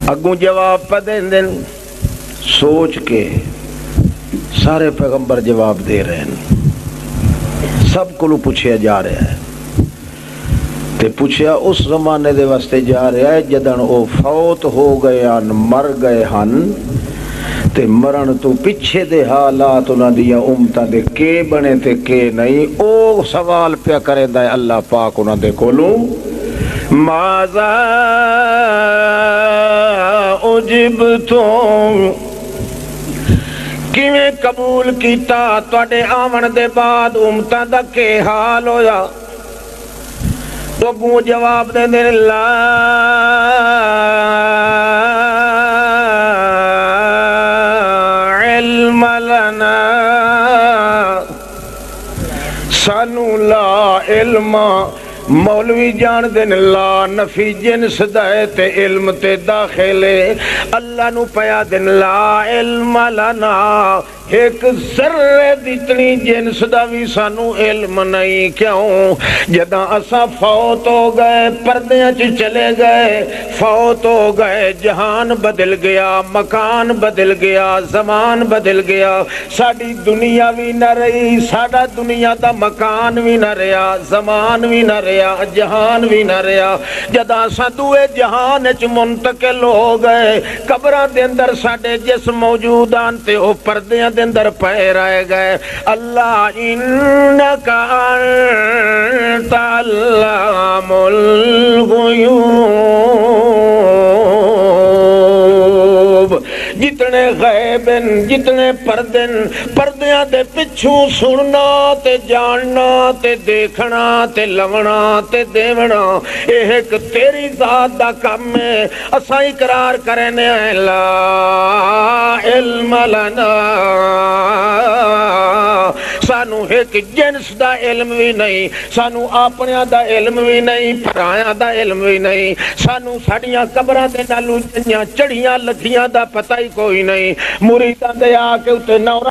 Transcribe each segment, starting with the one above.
اگوں جواب پہ دین سوچ کے سارے پیغمبر جواب دے رہے ہیں، سب کو پوچھیا جا رہا ہے تے پوچھیا اس زمانے دے واسطے جا رہا ہے جدن او فوت ہو گئے ہن، مر گئے ہن تے مرن تو پیچھے دے حالات انہاں دیا امتاں دے کے بنے تے کے نہیں، او سوال پیا کریندا ہے اللہ پاک انہاں دے کولوں ماذا اجبتم، کیویں قبول کیتا تواڈے آون دے بعد امتاں دا کے حال ہویا؟ تو اگوں جواب دے دے لا علم لنا، سانو لا علم، مولوی جان دن لا نفی جنس دائے تے علم تے داخلے، اللہ نو پیا دن لا علم لنا، ایک ذرے دیتنی جنس دا بھی سانو علم نہیں، کیوں؟ جدہ اسا فوت ہو گئے، پردیاں چلے گئے، فوت ہو گئے، جہان بدل گیا، مکان بدل گیا، زمان بدل گیا، ساڑی دنیا بھی نہ رہی، ساڑا دنیا دا مکان بھی نہ رہا، زمان بھی نہ رہا، جہان بھی نہ رہا، جدہ اسا دوئے جہان اچ منتقل ہو گئے، قبران دے اندر ساڑے جسم موجودان تے او پردیاں دے اندر پائے رہ گئے، اللہ انکا انت علام الغیوب، جتنے غیبن جتنے پردیاں دے پچھوں سننا تے جاننا تے دیکھنا تے لونا تے دیونا، ایک تیری ذات دا کم ہے، اساں اقرار کرنے ہیں لا علم لنا، سانو ایک جنس دا علم بھی نہیں، سانو اپنیاں دا علم بھی نہیں، پرایاں دا علم بھی نہیں، سانو ساڑیاں قبراں دے نالو جنیاں چڑیاں لکھیاں دا پتہ ہی کوئی نہیں، مریداں دے آکے اتے نورا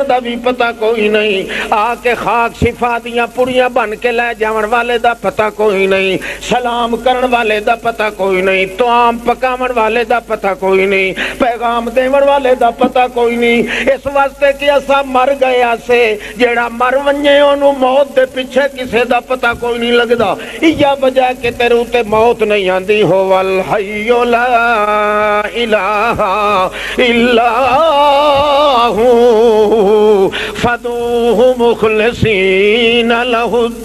دا بھی پتہ کوئی نہیں، آکے خاک شفا دیاں پڑیاں بن کے لے جاون والے دا پتہ کوئی نہیں، سلام کرن والے دا پتہ کوئی نہیں، توام پکاون والے دا پتہ کوئی نہیں، پیغام دیون والے دا پتہ کوئی نہیں، اس واسطے کہ اسا مر گیا سے جیڑا مر ونجے انہوں موت دے پیچھے کسے دا پتہ کوئی نہیں لگدا، یا وجہ کہ تیرے تے موت نہیں آندی ہو والحی لا الہ الا ہو فدوہ مخلصین لہ الدین۔